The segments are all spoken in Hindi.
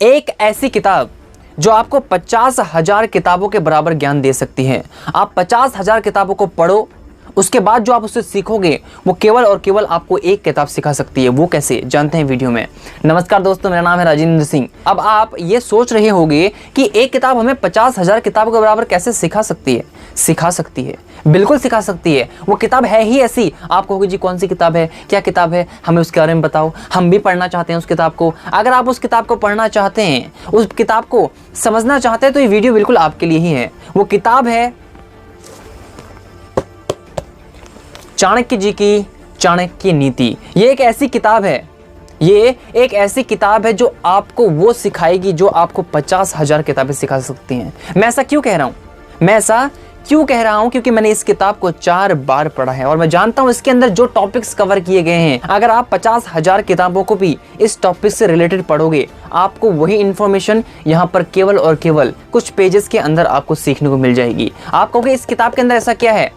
एक ऐसी किताब जो आपको 50,000 किताबों के बराबर ज्ञान दे सकती है। आप 50,000 किताबों को पढ़ो, उसके बाद जो आप उससे सीखोगे वो केवल और केवल आपको एक किताब सिखा सकती है। वो कैसे, जानते हैं वीडियो में। नमस्कार दोस्तों, मेरा नाम है राजेंद्र सिंह। अब आप ये सोच रहे होंगे कि एक किताब हमें 50,000 किताबों के बराबर कैसे सिखा सकती है। सिखा सकती है, बिल्कुल सिखा सकती है। वो किताब है ही ऐसी। आप कहोगे जी कौन सी किताब है, क्या किताब है, हमें उसके बारे में बताओ, हम भी पढ़ना चाहते हैं उस किताब को। अगर आप उस किताब को पढ़ना चाहते हैं, उस किताब को समझना चाहते हैं, तो ये वीडियो बिल्कुल आपके लिए ही है। वो किताब है चाणक्य जी की चाणक्य नीति। ये एक ऐसी किताब है, ये एक ऐसी किताब है जो आपको वो सिखाएगी जो आपको 50,000 किताबें सिखा सकती हैं। मैं ऐसा क्यों कह रहा हूं? क्योंकि मैंने इस किताब को 4 बार पढ़ा है और मैं जानता हूं इसके अंदर जो टॉपिक्स कवर किए गए हैं, अगर आप 50,000 किताबों को भी इस टॉपिक से रिलेटेड पढ़ोगे, आपको वही इंफॉर्मेशन यहाँ पर केवल और केवल कुछ पेजेस के अंदर आपको सीखने को मिल जाएगी। आप कहोगे इस किताब के अंदर ऐसा क्या है?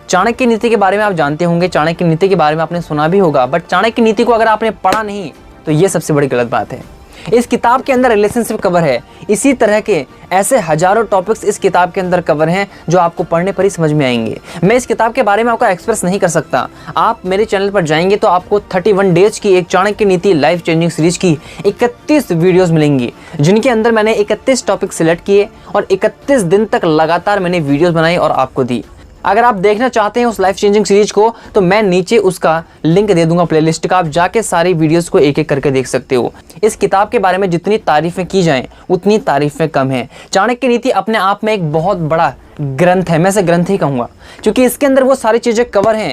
चाणक्य नीति के बारे में आप जानते होंगे, चाणक्य नीति के बारे में आपने सुना भी होगा, बट चाणक्य नीति को अगर आपने पढ़ा नहीं तो ये सबसे बड़ी गलत बात है। इस किताब के अंदर रिलेशनशिप कवर है। इसी तरह के ऐसे हजारों टॉपिक्स इस किताब के अंदर कवर हैं जो आपको पढ़ने पर ही समझ में आएंगे। मैं इस किताब के बारे में आपको एक्सप्रेस नहीं कर सकता। आप मेरे चैनल पर जाएंगे तो आपको 31 डेज की एक चाणक्य नीति लाइफ चेंजिंग सीरीज की 31 वीडियोस मिलेंगी, जिनके अंदर मैंने 31 टॉपिक सिलेक्ट किए और 31 दिन तक लगातार मैंने वीडियोस बनाई और आपको दी। अगर आप देखना चाहते हैं उस लाइफ चेंजिंग सीरीज को तो मैं नीचे उसका लिंक दे दूंगा प्लेलिस्ट का, आप जाके सारी वीडियोस को एक एक करके देख सकते हो। इस किताब के बारे में जितनी तारीफें की जाएं उतनी तारीफें कम हैं। चाणक्य नीति अपने आप में एक बहुत बड़ा ग्रंथ है, मैं इसे ग्रंथ ही कहूँगा, क्योंकि इसके अंदर वो सारी चीज़ें कवर हैं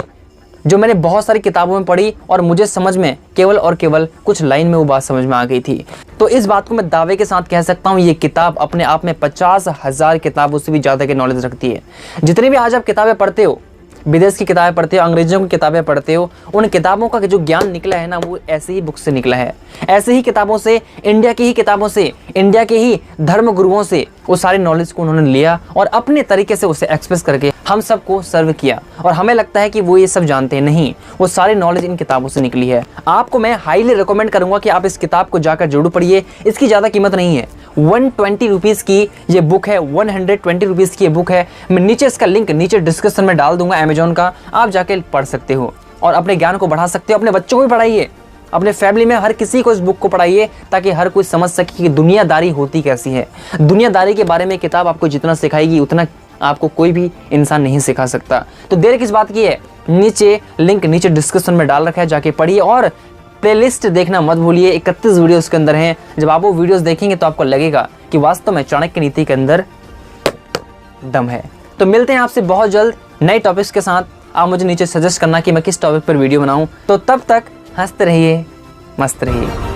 जो मैंने बहुत सारी किताबों में पढ़ी और मुझे समझ में केवल और केवल कुछ लाइन में वो बात समझ में आ गई थी। तो इस बात को मैं दावे के साथ कह सकता हूँ, ये किताब अपने आप में 50,000 किताबों से भी ज़्यादा की नॉलेज रखती है। जितनी भी आज आप किताबें पढ़ते हो, विदेश की किताबें पढ़ते हो, अंग्रेजों की किताबें पढ़ते हो, उन किताबों का जो ज्ञान निकला है ना, वो ऐसे ही बुक से निकला है। ऐसे ही किताबों से, इंडिया की ही किताबों से, इंडिया के ही धर्म गुरुओं से वो सारी नॉलेज को उन्होंने लिया और अपने तरीके से उसे एक्सप्रेस करके हम सबको सर्व किया। और हमें लगता है कि वो ये सब जानते हैं, नहीं, वो सारी नॉलेज इन किताबों से निकली है। आपको मैं हाईली रिकमेंड करूंगा कि आप इस किताब को जाकर जरूर पढ़िए। इसकी ज़्यादा कीमत नहीं है, 120 रुपीज़ की ये बुक है, 120 रुपीज़ की ये बुक है। मैं नीचे इसका लिंक नीचे डिस्क्रिप्शन में डाल दूंगा अमेजोन का, आप जाके पढ़ सकते हो और अपने ज्ञान को बढ़ा सकते हो। अपने बच्चों को भी पढ़ाइए, अपने फैमिली में हर किसी को इस बुक को पढ़ाइए, ताकि हर कोई समझ सके कि दुनियादारी होती कैसी है। दुनियादारी के बारे में किताब आपको जितना सिखाएगी उतना आपको कोई भी इंसान नहीं सिखा सकता। तो देर किस बात की है, नीचे लिंक नीचे डिस्क्रिप्शन में डाल रखा है, जाके पढ़िए और प्लेलिस्ट देखना मत भूलिए। 31 वीडियोस के अंदर हैं। जब आप वो वीडियोस देखेंगे तो आपको लगेगा कि वास्तव में चाणक्य नीति के अंदर दम है। तो मिलते हैं आपसे बहुत जल्द नए टॉपिक्स के साथ। आप मुझे नीचे सजेस्ट करना कि मैं किस टॉपिक पर वीडियो बनाऊं। तो तब तक हंसते रहिए, मस्त रहिए।